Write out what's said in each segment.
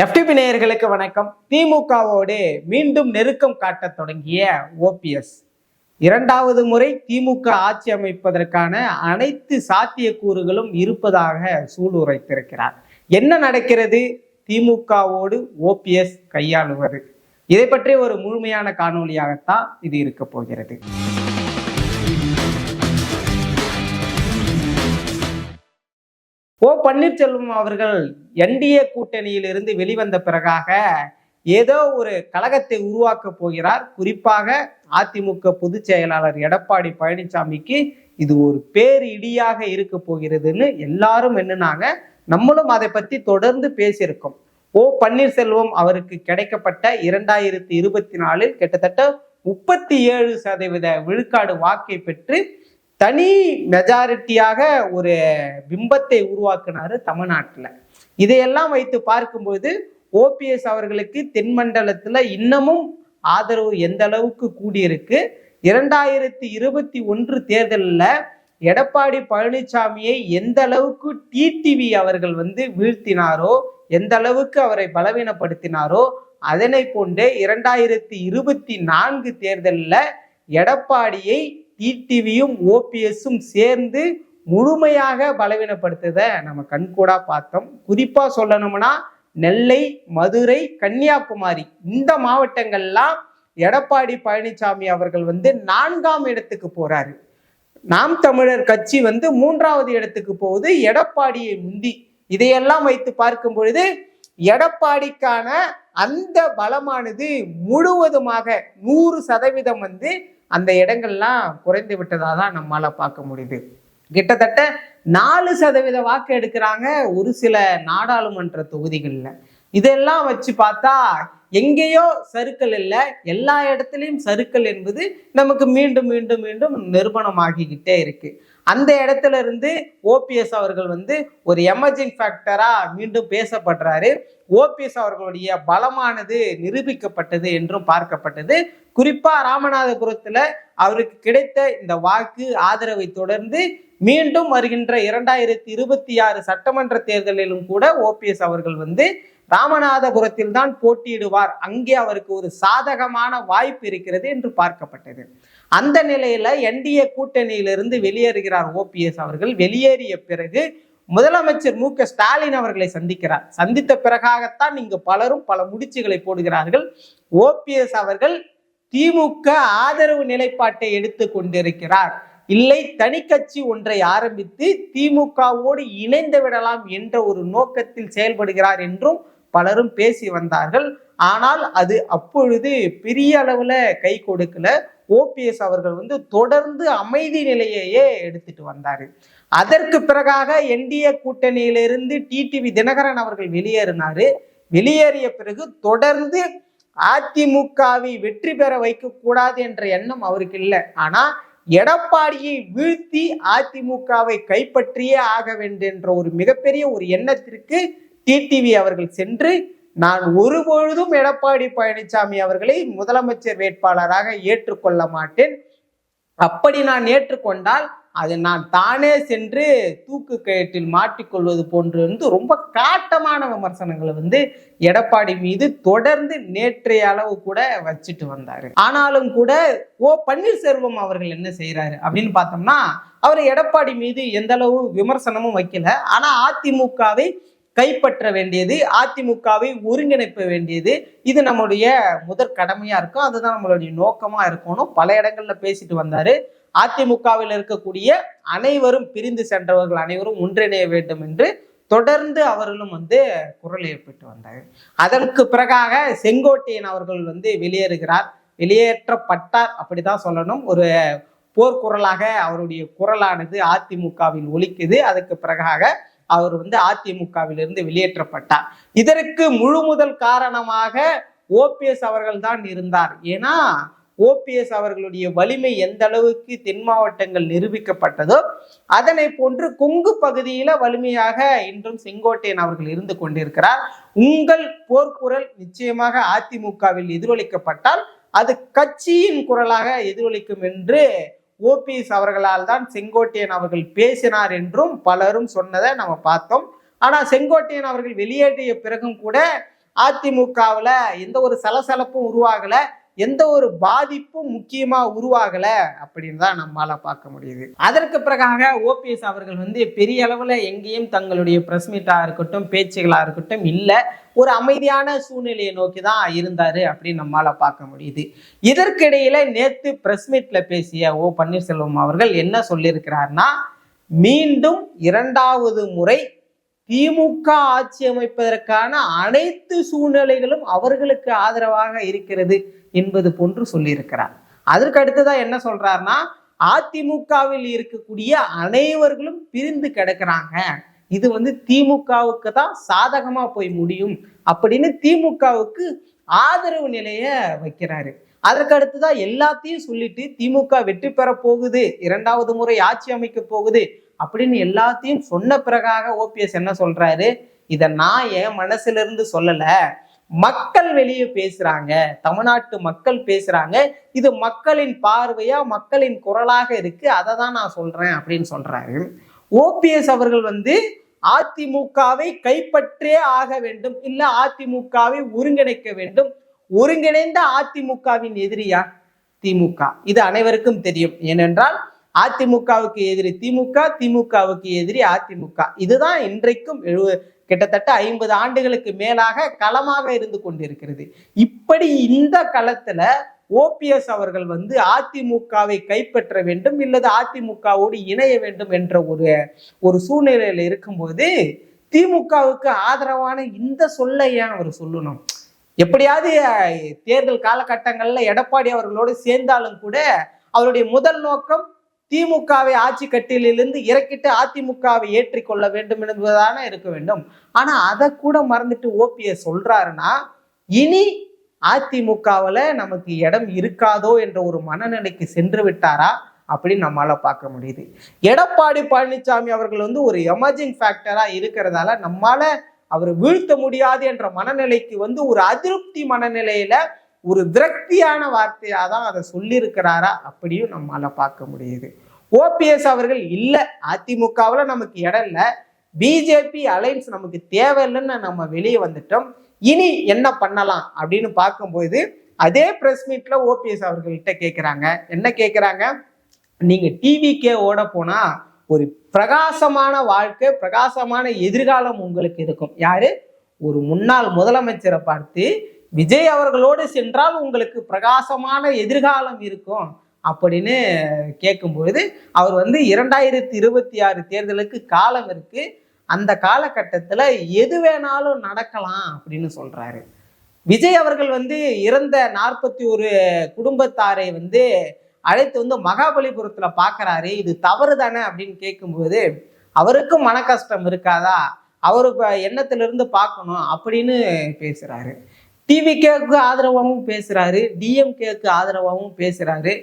FTP நேயர்களுக்கு வணக்கம். திமுகவோடு மீண்டும் நெருக்கம் காட்டத் தொடங்கிய ஓபிஎஸ் இரண்டாவது முறை திமுக ஆட்சி அமைப்பதற்கான அனைத்து சாத்தியக்கூறுகளும் இருப்பதாக சூளுரைத்திருக்கிறார். என்ன நடக்கிறது? திமுகவோடு ஓபிஎஸ் கையாளுவது, இதை பற்றி ஒரு முழுமையான காணொலியாகத்தான் இது இருக்க போகிறது. பன்னீர்செல்வம் அவர்கள் என்டிஏ கூட்டணியில் இருந்து வெளிவந்த பிறகாக ஏதோ ஒரு கழகத்தை உருவாக்க போகிறார். குறிப்பாக அதிமுக பொதுச் செயலாளர் எடப்பாடி பழனிசாமிக்கு இது ஒரு பேர் இடியாக இருக்க போகிறதுன்னு எல்லாரும் எண்ணுனாங்க. நம்மளும் அதை பத்தி தொடர்ந்து பேசியிருக்கோம். பன்னீர்செல்வம் அவருக்கு கிடைக்கப்பட்ட 2024 கிட்டத்தட்ட 37% விழுக்காடு வாக்கை பெற்று தனி மெஜாரிட்டியாக ஒரு பிம்பத்தை உருவாக்குனாரு தமிழ்நாட்டில். இதையெல்லாம் வைத்து பார்க்கும்போது ஓபிஎஸ் அவர்களுக்கு தென்மண்டலத்துல இன்னமும் ஆதரவு எந்த அளவுக்கு கூடியிருக்கு. 2021 தேர்தலில் எடப்பாடி பழனிசாமியை எந்த அளவுக்கு டிடிவி அவர்கள் வீழ்த்தினாரோ, எந்த அளவுக்கு அவரை பலவீனப்படுத்தினாரோ, அதனை போன்று 2024 தேர்தலில் எடப்பாடியை டிடிவியும் ஓபிஎஸும் சேர்ந்து முழுமையாக பலவீனப்படுத்துத நம்ம கண்கூடா பார்த்தோம். குறிப்பா சொல்லணும்னா நெல்லை, மதுரை, கன்னியாகுமரி இந்த மாவட்டங்கள்லாம் எடப்பாடி பழனிசாமி அவர்கள் 4ஆம் இடத்துக்கு போறாரு. நாம் தமிழர் கட்சி 3வது இடத்துக்கு போகுது, எடப்பாடியை முந்தி. இதையெல்லாம் வைத்து பார்க்கும் பொழுது எடப்பாடிக்கான அந்த பலமானது முழுவதுமாக 100% அந்த இடங்கள்லாம் குறைந்து விட்டதாக தான் நம்மளால பார்க்க முடியுது. கிட்டத்தட்ட 4% வாக்கு எடுக்கிறாங்க ஒரு சில நாடாளுமன்ற தொகுதிகள்ல. இதெல்லாம் வச்சு பார்த்தா எங்கேயோ சறுக்கல் இல்லை, எல்லா இடத்துலையும் சறுக்கல் என்பது நமக்கு மீண்டும் மீண்டும் மீண்டும் நிரூபணமாகிக்கிட்டே இருக்கு. அந்த இடத்துல இருந்து ஓபிஎஸ் அவர்கள் ஒரு எமர்ஜிங் ஃபேக்டரா மீண்டும் பேசப்படுறாரு. ஓபிஎஸ் அவர்களுடைய பலமானது நிரூபிக்கப்பட்டது என்றும் பார்க்கப்பட்டது. குறிப்பா ராமநாதபுரத்துல அவருக்கு கிடைத்த இந்த வாக்கு ஆதரவை தொடர்ந்து மீண்டும் வருகின்ற 2026 சட்டமன்ற தேர்தலிலும் கூட ஓபிஎஸ் அவர்கள் ராமநாதபுரத்தில் தான் போட்டியிடுவார். அங்கே அவருக்கு ஒரு சாதகமான வாய்ப்பு இருக்கிறது என்று பார்க்கப்பட்டது. அந்த நிலையில என்டிஏ கூட்டணியிலிருந்து வெளியேறுகிறார் ஓபிஎஸ் அவர்கள். வெளியேறிய பிறகு முதலமைச்சர் மு.க. ஸ்டாலின் அவர்களை சந்திக்கிறார். சந்தித்த பிறகாகத்தான் இங்கு பலரும் பல முடிச்சுகளை போடுகிறார்கள். ஓபிஎஸ் அவர்கள் திமுக ஆதரவு நிலைப்பாட்டை எடுத்து கொண்டிருக்கிறார், இல்லை தனி கட்சி ஒன்றை ஆரம்பித்து திமுகவோடு இணைந்து விடலாம் என்ற ஒரு நோக்கத்தில் செயல்படுகிறார் என்றும் பலரும் பேசி வந்தார்கள். ஆனால் அது அப்பொழுது பெரிய அளவுல கை கொடுக்கல. ஓபிஎஸ் அவர்கள் தொடர்ந்து அமைதி நிலையையே எடுத்துட்டு வந்தாரு. அதற்கு பிறகாக என்டிஏ கூட்டணியிலிருந்து டிடிவி தினகரன் அவர்கள் வெளியேறினாரு. வெளியேறிய பிறகு தொடர்ந்து அதிமுகவை வெற்றி பெற வைக்க கூடாது என்ற எண்ணம் அவருக்கு இல்லை. ஆனா எடப்பாடியை வீழ்த்தி அதிமுகவை கைப்பற்றியே ஆக வேண்டும் என்ற ஒரு மிகப்பெரிய ஒரு எண்ணத்திற்கு டிடிவி அவர்கள் சென்று, நான் ஒருபொழுதும் எடப்பாடி பழனிசாமி அவர்களை முதலமைச்சர் வேட்பாளராக ஏற்றுக்கொள்ள மாட்டேன். அப்படி நான் ஏற்றுக்கொண்டால் அது நான் தானே சென்று தூக்கு கயிற்றில் மாட்டிக்கொள்வது போன்று ரொம்ப காட்டமான விமர்சனங்களை எடப்பாடி மீது தொடர்ந்து நேற்றைய அளவு கூட வச்சுட்டு வந்தாரு. ஆனாலும் கூட பன்னீர்செல்வம் அவர்கள் என்ன செய்யறாரு அப்படின்னு பார்த்தோம்னா, அவர் எடப்பாடி மீது எந்த அளவு விமர்சனமும் வைக்கல. ஆனா அதிமுகவை கைப்பற்ற வேண்டியது, அதிமுகவை ஒருங்கிணைப்ப வேண்டியது, இது நம்மளுடைய முதற் கடமையா இருக்கும். அதுதான் நம்மளுடைய நோக்கமா இருக்கணும். பல இடங்கள்ல பேசிட்டு வந்தாரு. அதிமுகவில் இருக்கக்கூடிய அனைவரும் பிரிந்து சென்றவர்கள் அனைவரும் ஒன்றிணைய வேண்டும் என்று தொடர்ந்து அவர்களும் குரல் எழுப்பிட்டு வந்தார். அதற்கு பிறகாக செங்கோட்டையன் அவர்கள் வெளியேறுகிறார். வெளியேற்றப்பட்டார் அப்படிதான் சொல்லணும். ஒரு போர்க்குரலாக அவருடைய குரலானது அதிமுகவில் ஒலிக்குது. அதுக்கு பிறகாக அவர் அதிமுகவிலிருந்து வெளியேற்றப்பட்டார். இதற்கு முழு முதல் காரணமாக ஓபிஎஸ் அவர்கள் தான் இருந்தார். ஏன்னா ஓபிஎஸ் அவர்களுடைய வலிமை எந்த அளவுக்கு தென் மாவட்டங்கள் நிரூபிக்கப்பட்டதோ அதனை போன்று கொங்கு பகுதியில வலிமையாக இன்றும் செங்கோட்டையன் அவர்கள் இருந்து கொண்டிருக்கிறார். உங்கள் போர்க்குரல் நிச்சயமாக அதிமுகவில் எதிரொலிக்கப்பட்டால் அது கட்சியின் குரலாக எதிரொலிக்கும் என்று ஓபிஎஸ் அவர்களால் தான் செங்கோட்டையன் அவர்கள் பேசினார் என்றும் பலரும் சொன்னதை நம்ம பார்த்தோம். ஆனா செங்கோட்டையன் அவர்கள் வெளியேற்றிய பிறகும் கூட அதிமுகவுல எந்த ஒரு சலசலப்பும் உருவாகல, எந்த ஒரு பாதிப்பும் முக்கியமா உருவாகல அப்படின்னு தான் நம்மால பார்க்க முடியுது. அதற்கு பிறகாக ஓபிஎஸ் அவர்கள் பெரிய அளவுல எங்கேயும் தங்களுடைய பிரஸ் மீட்டா இருக்கட்டும், பேச்சுகளா இருக்கட்டும் இல்ல, ஒரு அமைதியான சூழ்நிலையை நோக்கி தான் இருந்தாரு அப்படின்னு நம்மால பார்க்க முடியுது. இதற்கிடையில நேத்து பிரஸ் மீட்ல பேசிய ஓ பன்னீர்செல்வம் அவர்கள் என்ன சொல்லியிருக்கிறார்னா, மீண்டும் 2வது முறை திமுக ஆட்சி அமைப்பதற்கான அனைத்து சூழ்நிலைகளும் அவர்களுக்கு ஆதரவாக இருக்கிறது என்பது போன்று சொல்லியிருக்கிறார். அதற்கு அடுத்துதான் என்ன சொல்றாருன்னா, அதிமுகவில் இருக்கக்கூடிய அனைவர்களும் பிரிந்து கிடக்குறாங்க, இது திமுகவுக்கு தான் சாதகமா போய் முடியும் அப்படின்னு திமுகவுக்கு ஆதரவு நிலைய வைக்கிறாரு. அதற்கு அடுத்துதான் எல்லாத்தையும் சொல்லிட்டு திமுக வெற்றி பெற போகுது, 2வது முறை ஆட்சி அமைக்க போகுது அப்படின்னு எல்லாத்தையும் சொன்ன பிறகாக ஓபிஎஸ் என்ன சொல்றாரு, இத நான் என் மனசுல இருந்து சொல்லல, மக்கள் வெளியே பேசுறாங்க, தமிழ்நாட்டு மக்கள் பேசுறாங்க, இது மக்களின் பார்வையா மக்களின் குரலாக இருக்கு, அதை தான் நான் சொல்றேன் அப்படின்னு சொல்றாரு. ஓபிஎஸ் அவர்கள் அதிமுகவை கைப்பற்றே ஆக வேண்டும், இல்ல அதிமுகவை ஒருங்கிணைக்க வேண்டும். ஒருங்கிணைந்த அதிமுகவின் எதிரியா திமுக, இது அனைவருக்கும் தெரியும். ஏனென்றால் அதிமுகவுக்கு எதிரி திமுக, திமுகவுக்கு எதிரி அதிமுக. இதுதான் இன்றைக்கும் கிட்டத்தட்ட 50 ஆண்டுகளுக்கு மேலாக களமாக இருந்து கொண்டிருக்கிறது. இப்படி இந்த களத்துல ஓபிஎஸ் அவர்கள் அதிமுகவை கைப்பற்ற வேண்டும் இல்லது அதிமுகவோடு இணைய வேண்டும் என்ற ஒரு சூழ்நிலையில இருக்கும்போது திமுகவுக்கு ஆதரவான இந்த சொல்லை ஏன் அவர் சொல்லணும்? எப்படியாவது தேர்தல் காலகட்டங்கள்ல எடப்பாடி அவர்களோடு சேர்ந்தாலும் கூட அவருடைய முதல் நோக்கம் திமுகவை ஆட்சி கட்டிலிருந்து இறக்கிட்டு அதிமுகவை ஏற்றிக்கொள்ள வேண்டும் என்பதான இருக்க வேண்டும். ஆனா அதை கூட மறந்துட்டு ஓபிஎஸ் சொல்றாருன்னா, இனி அதிமுகவுல நமக்கு இடம் இருக்காதோ என்ற ஒரு மனநிலைக்கு சென்று விட்டாரா அப்படின்னு நம்மளால பார்க்க முடியுது. எடப்பாடி பழனிசாமி அவர்கள் ஒரு எமர்ஜிங் ஃபேக்டரா இருக்கிறதால நம்மால அவர் வீழ்த்த முடியாது என்ற மனநிலைக்கு ஒரு அதிருப்தி மனநிலையில ஒரு விரக்தியான வார்த்தையா தான் அதை சொல்லியிருக்கிறாரா அப்படியும் நம்மால பார்க்க முடியுது. ஓபிஎஸ் அவர்கள் இல்ல, அதிமுகவுல நமக்கு இடம் இல்லை, பிஜேபி அலைன்ஸ் நமக்கு தேவையில்லைன்னு நம்ம வெளியே வந்துட்டோம், இனி என்ன பண்ணலாம் அப்படின்னு பார்க்கும்போது அதே பிரஸ் மீட்ல ஓபிஎஸ் அவர்கள்ட்ட கேட்கிறாங்க. என்ன கேட்கிறாங்க, நீங்க டிவிக்கே ஓட போனா ஒரு பிரகாசமான வாழ்க்கை, பிரகாசமான எதிர்காலம் உங்களுக்கு இருக்கும். யாரு? ஒரு முன்னாள் முதலமைச்சரை பார்த்து விஜய் அவர்களோடு சென்றால் உங்களுக்கு பிரகாசமான எதிர்காலம் இருக்கும் அப்படின்னு கேட்கும்பொழுது அவர் 2026 தேர்தலுக்கு காலம் இருக்கு, அந்த காலகட்டத்துல எது வேணாலும் நடக்கலாம் அப்படின்னு சொல்றாரு. விஜய் அவர்கள் இறந்த 41 குடும்பத்தாரை அழைத்து மகாபலிபுரத்துல பாக்குறாரு, இது தவறு தானே அப்படின்னு கேட்கும்போது அவருக்கும் மன கஷ்டம் இருக்காதா, அவரு எண்ணத்திலிருந்து பார்க்கணும் அப்படின்னு பேசுறாரு. டிவிகேக்கு ஆதரவாகவும் பேசுறாரு, டிஎம்கேக்கு ஆதரவாகவும் பேசுறாரு.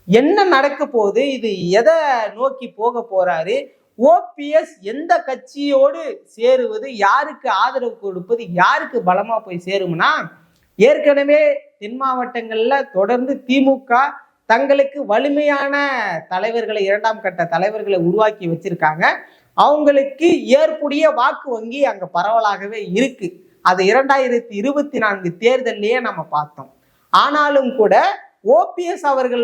என்ன நடக்க போகுது, இது எதை நோக்கி போக போறாரு, ஓபிஎஸ் எந்த கட்சியோடு சேருவது, யாருக்கு ஆதரவு கொடுப்பது, யாருக்கு பலமா போய் சேரும்னா, ஏற்கனவே தென் மாவட்டங்கள்ல தொடர்ந்து திமுக தங்களுக்கு வலிமையான தலைவர்களை, 2ஆம் கட்ட தலைவர்களை உருவாக்கி வச்சிருக்காங்க. அவங்களுக்கு ஏற்புடைய வாக்கு வங்கி அங்க பரவலாகவே இருக்கு. அது 2024 தேர்தலையே நம்ம பார்த்தோம். ஆனாலும் கூட ஓபிஎஸ் அவர்கள்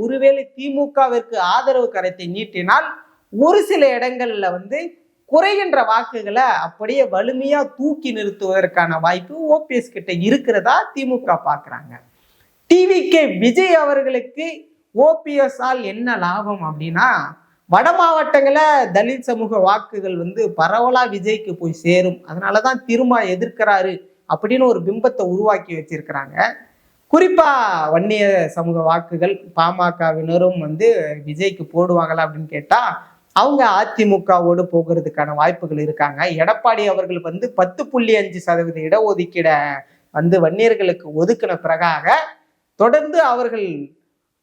ஒருவேளை திமுகவிற்கு ஆதரவு கரத்தை நீட்டினால் ஒரு சில இடங்கள்ல குறைகின்ற வாக்குகளை அப்படியே வலிமையா தூக்கி நிறுத்துவதற்கான வாய்ப்பு ஓபிஎஸ் கிட்ட இருக்கிறதா திமுக பாக்குறாங்க. டிவிகே விஜய் அவர்களுக்கு ஓபிஎஸ் ஆல் என்ன லாபம் அப்படின்னா, வட மாவட்டங்கள தலித் சமூக வாக்குகள் பரவலா விஜய்க்கு போய் சேரும், அதனாலதான் திரும்ப எதிர்க்கிறாரு அப்படின்னு ஒரு பிம்பத்தை உருவாக்கி வச்சிருக்கிறாங்க. குறிப்பா வன்னிய சமூக வாக்குகள் பாமகவினரும் விஜய்க்கு போடுவாங்களா அப்படின்னு கேட்டா அவங்க அதிமுகவோடு போகிறதுக்கான வாய்ப்புகள் இருக்காங்க. எடப்பாடி அவர்கள் 10.5% இடஒதுக்கீட வன்னியர்களுக்கு ஒதுக்கின பிறகாக தொடர்ந்து அவர்கள்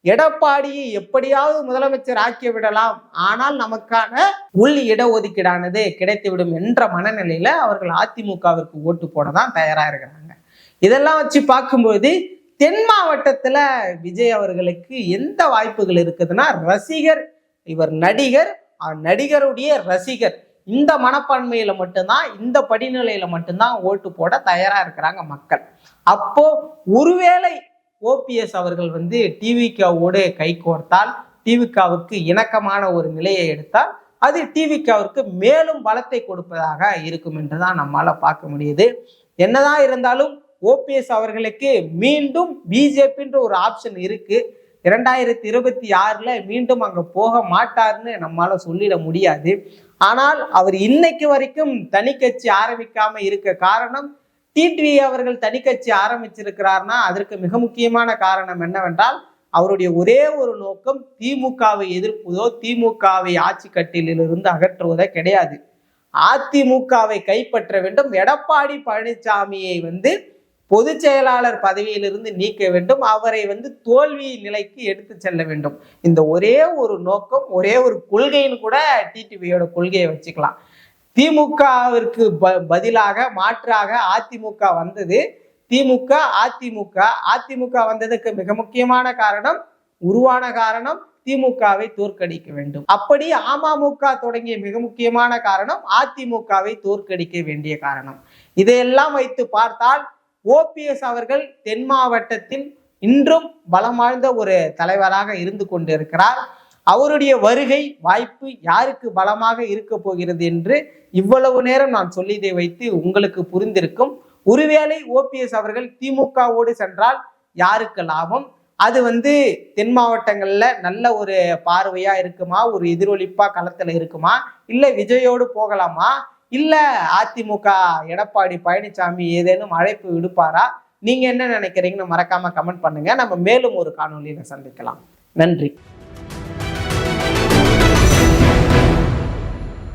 எடப்பாடியை எப்படியாவது முதலமைச்சர் ஆக்கி விடலாம், ஆனால் நமக்கான உள் இடஒதுக்கீடானது கிடைத்துவிடும் என்ற மனநிலையில அவர்கள் அதிமுகவிற்கு ஓட்டு போட தான் தயாரா இருக்கிறாங்க. இதெல்லாம் வச்சு பார்க்கும்போது தென் மாவட்டத்துல விஜய் அவர்களுக்கு எந்த வாய்ப்புகள் இருக்குதுன்னா, ரசிகர், இவர் நடிகர், நடிகருடைய ரசிகர், இந்த மனப்பான்மையில மட்டும்தான், இந்த படிநிலையில மட்டும்தான் ஓட்டு போட தயாரா இருக்கிறாங்க மக்கள். அப்போ ஒருவேளை ஓபிஎஸ் அவர்கள் டிவிகவோடு கைகோர்த்தால், டிவிகவுக்கு இணக்கமான ஒரு நிலையை எடுத்தால், அது டிவிகவிற்கு மேலும் பலத்தை கொடுப்பதாக இருக்கும் என்றுதான் நம்மால பார்க்க முடியுது. என்னதான் இருந்தாலும் ஓபிஎஸ் அவர்களுக்கு மீண்டும் பிஜேபின்ற ஒரு ஆப்ஷன் இருக்கு. 2026ல மீண்டும் அங்க போக மாட்டார்னு நம்மால சொல்லிட முடியாது. ஆனால் அவர் இன்னைக்கு வரைக்கும் தனி கட்சி ஆரம்பிக்காம இருக்க காரணம், டிடிவி அவர்கள் தனி கட்சி ஆரம்பிச்சிருக்கிறார்னா அதற்கு மிக முக்கியமான காரணம் என்னவென்றால், அவருடைய ஒரே ஒரு நோக்கம் திமுகவை எதிர்ப்பதோ, திமுகவை ஆட்சி கட்டிலிருந்து அகற்றுவதோ கிடையாது. அதிமுகவை கைப்பற்ற வேண்டும், எடப்பாடி பழனிசாமியை பொதுச் செயலாளர் பதவியிலிருந்து நீக்க வேண்டும், அவரை தோல்வி நிலைக்கு எடுத்து செல்ல வேண்டும். இந்த ஒரே ஒரு நோக்கம், ஒரே ஒரு கொள்கைன்னு கூட டிடிவியோட கொள்கையை வச்சுக்கலாம். திமுகவிற்கு பதிலாக மாற்றாக அதிமுக வந்தது. அதிமுக வந்ததுக்கு மிக முக்கியமான காரணம், உருவான காரணம் திமுகவை தோற்கடிக்க வேண்டும். அப்படி அமமுக தொடங்கிய மிக முக்கியமான காரணம் அதிமுகவை தோற்கடிக்க வேண்டிய காரணம். இதையெல்லாம் வைத்து பார்த்தால் ஓபிஎஸ் அவர்கள் தென் மாவட்டத்தில் இன்றும் பலம் வாய்ந்த ஒரு தலைவராக இருந்து கொண்டிருக்கிறார். அவருடைய வருகை வாய்ப்பு யாருக்கு பலமாக இருக்க போகிறது என்று இவ்வளவு நேரம் நான் சொல்லியதை வைத்து உங்களுக்கு புரிந்திருக்கும். ஒருவேளை ஓபிஎஸ் அவர்கள் திமுகவோடு சென்றால் யாருக்கு லாபம்? அது தென் மாவட்டங்கள்ல நல்ல ஒரு பார்வையா இருக்குமா, ஒரு எதிரொலிப்பா களத்துல இருக்குமா, இல்ல விஜயோடு போகலாமா, இல்ல அதிமுக எடப்பாடி பழனிசாமி ஏதேனும் அழைப்பு விடுப்பாரா? நீங்க என்ன நினைக்கிறீங்கன்னு மறக்காம கமெண்ட் பண்ணுங்க. நம்ம மேலும் ஒரு காணொலியில சந்திக்கலாம். நன்றி.